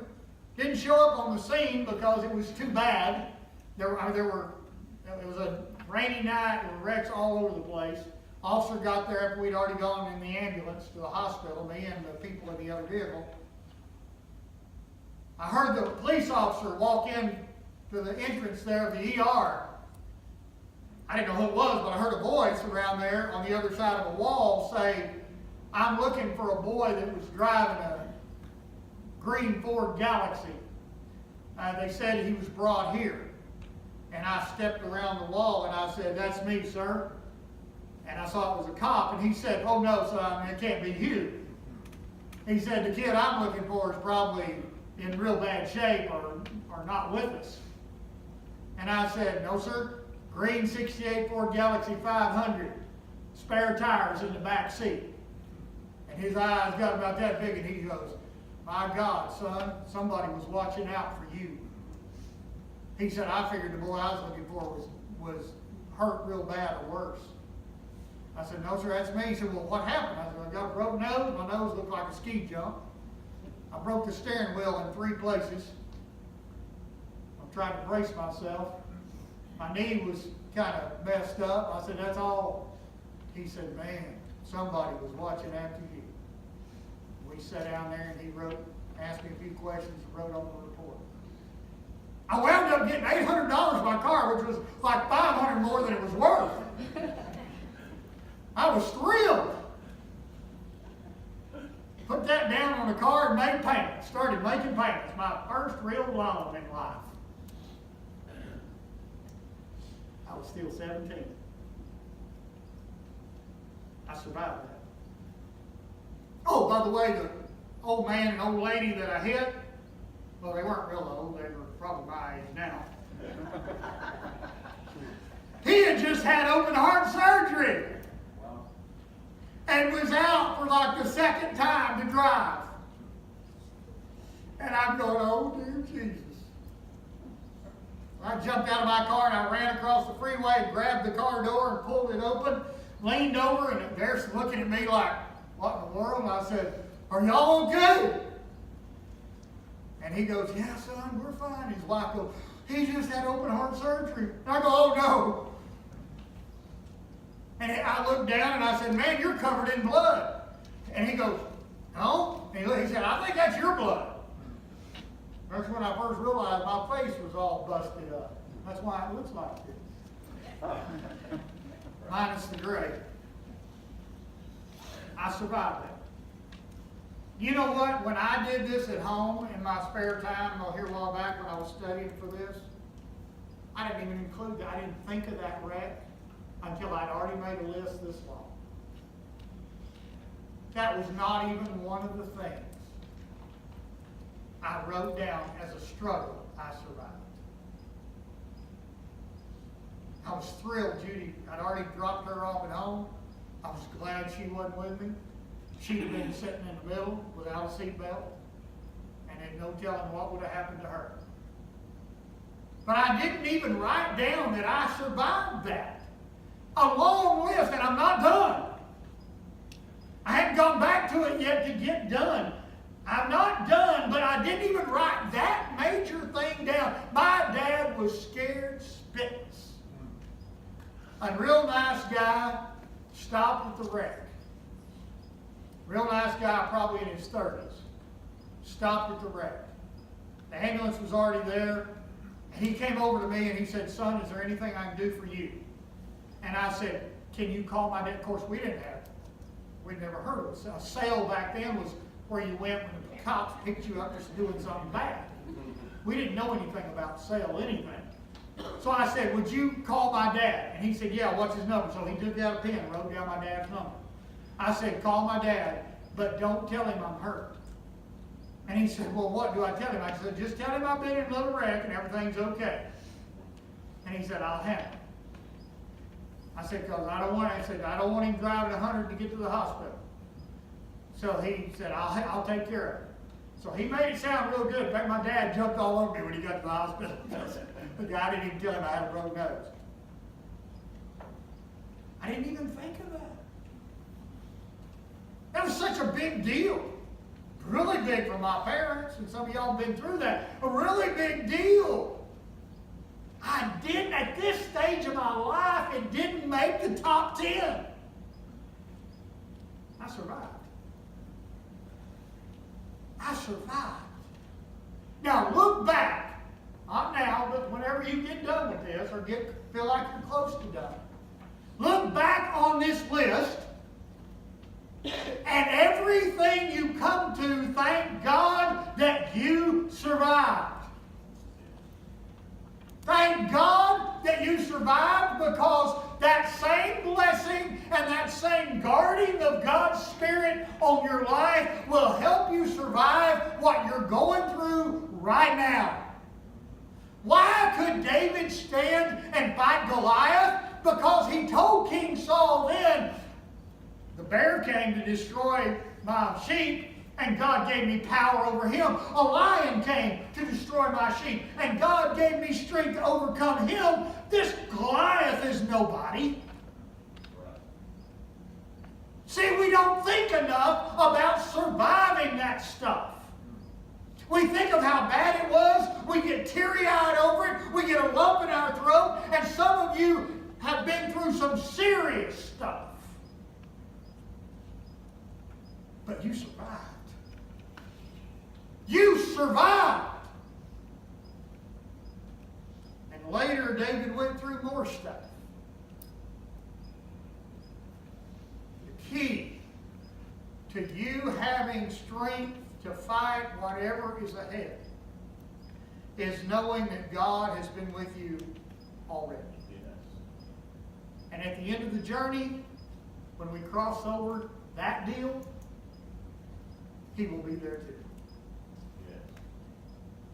didn't show up on the scene because it was too bad. It was a rainy night. There were wrecks all over the place. Officer got there after we'd already gone in the ambulance to the hospital, me and the people in the other vehicle. I heard the police officer walk in to the entrance there of the ER. I didn't know who it was, but I heard a voice around there on the other side of a wall say, I'm looking for a boy that was driving a green Ford Galaxy. They said he was brought here. And I stepped around the wall and I said, that's me, sir. And I saw it was a cop, and he said, oh no, son, it can't be you. He said, the kid I'm looking for is probably in real bad shape or not with us. And I said, no, sir. Green 68 Ford Galaxy 500. Spare tires in the back seat. And his eyes got about that big, and he goes, my God, son, somebody was watching out for you. He said, I figured the boy I was looking for was hurt real bad or worse. I said, no, sir, that's me. He said, well, what happened? I said, I got a broken nose. My nose looked like a ski jump. I broke the steering wheel in 3 places. I'm trying to brace myself. My knee was kind of messed up. I said, that's all. He said, man, somebody was watching after you. We sat down there and he asked me a few questions and wrote on the report. I wound up getting $800 for my car, which was like $500 more than it was worth. I was thrilled. Put that down on the car and made payments. Started making payments. My first real loan in life. I was still 17. I survived that. Oh, by the way, the old man and old lady that I hit, well, they weren't real old. They were probably my age now. He had just had open heart surgery and was out for like the 2nd time to drive. And I'm going, oh, dear Jesus. I jumped out of my car and I ran across the freeway, grabbed the car door and pulled it open, leaned over, and they're looking at me like, what in the world? And I said, are y'all okay? And he goes, yeah, son, we're fine. His wife goes, he just had open heart surgery. And I go, oh, no. And I looked down and I said, man, you're covered in blood. And he goes, no. And he said, I think that's your blood. That's when I first realized my face was all busted up. That's why it looks like this. Minus the gray. I survived that. You know what? When I did this at home in my spare time, here a while back when I was studying for this, I didn't even include that. I didn't think of that wreck until I'd already made a list this long. That was not even one of the things I wrote down as a struggle I survived. I was thrilled Judy, I'd already dropped her off at home. I was glad she wasn't with me. She'd have been sitting in the middle without a seatbelt, and there's no telling what would have happened to her. But I didn't even write down that I survived that. A long list, and I'm not done. I hadn't gone back to it yet to get done. I'm not done, but I didn't even write that major thing down. My dad was scared spitless. A real nice guy stopped at the wreck. Real nice guy, probably in his 30s. Stopped at the wreck. The ambulance was already there. And he came over to me and he said, son, is there anything I can do for you? And I said, can you call my dad? Of course, we'd never heard of it. A sale back then was where you went when the cops picked you up just doing something bad. We didn't know anything about sale, anything. So I said, would you call my dad? And he said, yeah, what's his number? So he took out a pen and wrote down my dad's number. I said, call my dad, but don't tell him I'm hurt. And he said, well, what do I tell him? I said, just tell him I've been in a little wreck and everything's okay. And he said, I'll handle it. I said, because I don't want him driving 100 to get to the hospital. So he said, I'll take care of it. So he made it sound real good. In fact, my dad jumped all over me when he got to the hospital. The guy didn't even tell him I had a broken nose. I didn't even think of that. That was such a big deal. Really big for my parents, and some of y'all have been through that. A really big deal. At this stage of my life, it didn't make the top 10. I survived. I survived. Now look back, not now, but whenever you get done with this or feel like you're close to done, look back on this list and everything you come to, thank God that you survived. Thank God that you survived, because that same blessing and that same guarding of God's Spirit on your life will help you survive what you're going through right now. Why could David stand and fight Goliath? Because he told King Saul then, the bear came to destroy my sheep, and God gave me power over him. A lion came to destroy my sheep, and God gave me strength to overcome him. This Goliath is nobody. See, we don't think enough about surviving that stuff. We think of how bad it was. We get teary-eyed over it. We get a lump in our throat. And some of you have been through some serious stuff. But you survived. You survived. And later, David went through more stuff. The key to you having strength to fight whatever is ahead is knowing that God has been with you already. And at the end of the journey, when we cross over that deal, He will be there too.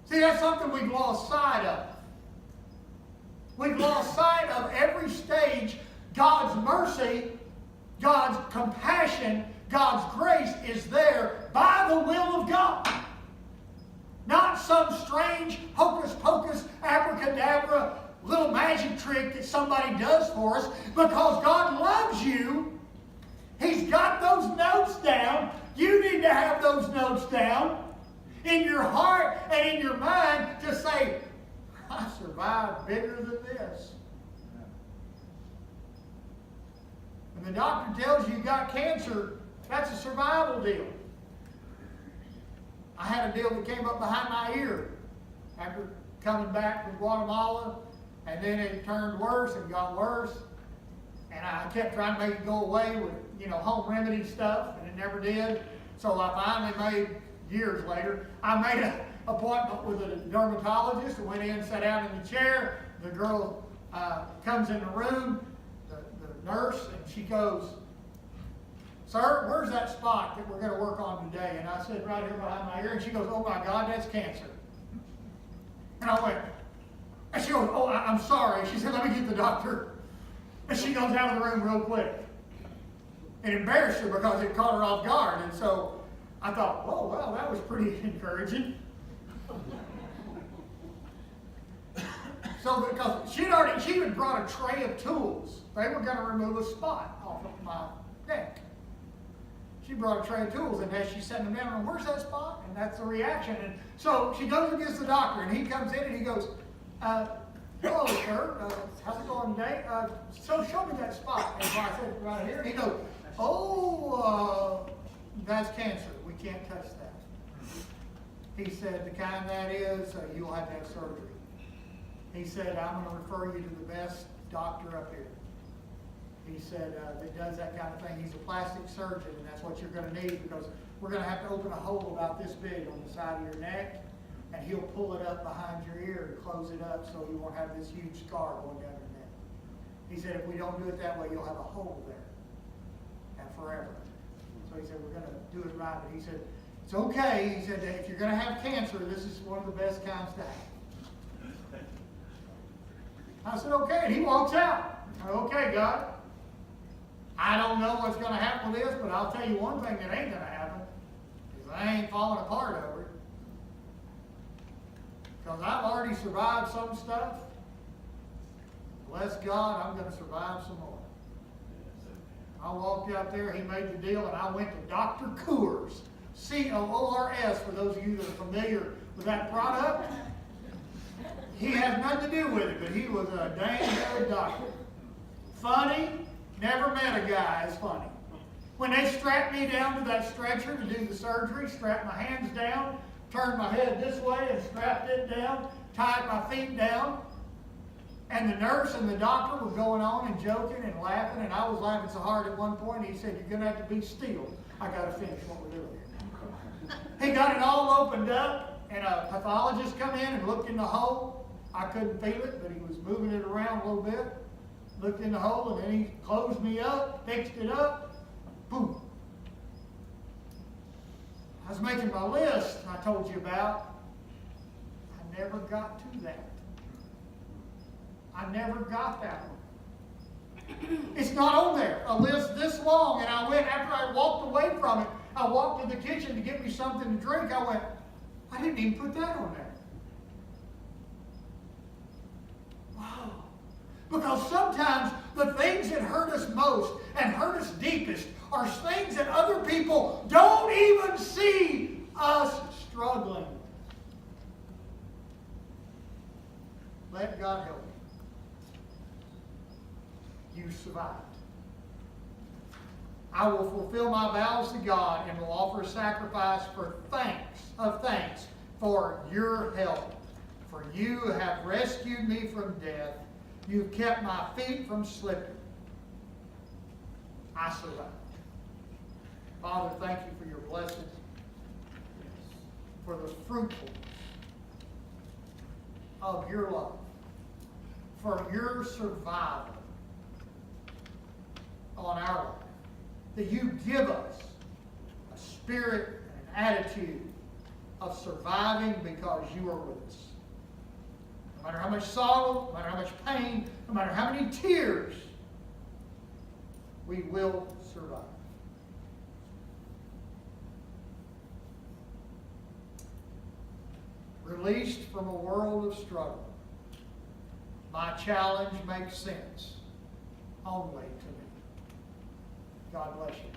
See, that's something we've lost sight of. We've lost sight of every stage. God's mercy, God's compassion, God's grace is there by the will of God. Not some strange hocus-pocus, abracadabra, little magic trick that somebody does for us. Because God loves you. He's got those notes down. You need to have those notes down in your heart and in your mind to say, I survived bigger than this. When the doctor tells you got cancer, that's a survival deal. I had a deal that came up behind my ear after coming back from Guatemala, and then it turned worse and got worse. And I kept trying to make it go away with, home remedy stuff, and it never did. So I finally made, years later, I made an appointment with a dermatologist and went in, sat down in the chair. The girl comes in the room, the nurse, and she goes, "Sir, where's that spot that we're going to work on today?" And I said, "Right here behind my ear." And she goes, "Oh my God, that's cancer." And I went, and she goes, "Oh, I'm sorry." She said, "Let me get the doctor." And she goes out of the room real quick. It embarrassed her because it caught her off guard. And so I thought, "Oh, well, that was pretty encouraging." So because she had brought a tray of tools. They were going to remove a spot off of my neck. She brought a tray of tools, and as she's setting them down, "Where's that spot?" And that's the reaction. And so she goes and gets the doctor, and he comes in and he goes, "Hello, sir. How's it going today? So show me that spot." And so I said, "Right here." And he goes, "Oh, that's cancer. We can't touch that." He said, "The kind that is, you'll have to have surgery." He said, "I'm going to refer you to the best doctor up here." He said, that does that kind of thing. He's a plastic surgeon, and that's what you're going to need, because we're going to have to open a hole about this big on the side of your neck, and he'll pull it up behind your ear and close it up so you won't have this huge scar going down your neck. He said, if we don't do it that way, you'll have a hole there and forever. So he said, we're going to do it right. But he said, it's okay. He said, if you're going to have cancer, this is one of the best kinds to have. I said, okay. And he walks out. I said, okay, God. I don't know what's going to happen with this, but I'll tell you one thing that ain't going to happen is I ain't falling apart over it. Because I've already survived some stuff. Bless God, I'm going to survive some more. I walked out there, he made the deal, and I went to Dr. Coors, C-O-O-R-S, for those of you that are familiar with that product. He has nothing to do with it, but he was a dang good doctor. Funny, never met a guy as funny. When they strapped me down to that stretcher to do the surgery, strapped my hands down, turned my head this way and strapped it down, tied my feet down, and the nurse and the doctor were going on and joking and laughing, and I was laughing so hard at one point, he said, "You're going to have to be still. I got to finish what we're doing here." He got it all opened up, and a pathologist come in and looked in the hole. I couldn't feel it, but he was moving it around a little bit. Looked in the hole, and then he closed me up, fixed it up, boom. I was making my list I told you about. I never got to that. I never got that one. It's not on there. A list this long, and I went, after I walked away from it, I walked to the kitchen to get me something to drink. I went, I didn't even put that on there. Wow. Because sometimes the things that hurt us most and hurt us deepest are things that other people don't even see us struggling. Let God help you. You survived. I will fulfill my vows to God and will offer a sacrifice of thanks for your help. For you have rescued me from death. You've kept my feet from slipping. I survived. Father, thank you for your blessings, for the fruitfulness of your love, for your survival on our life. That you give us a spirit and an attitude of surviving because you are with us. No matter how much sorrow, no matter how much pain, no matter how many tears, we will survive. Released from a world of struggle, my challenge makes sense only to me. God bless you.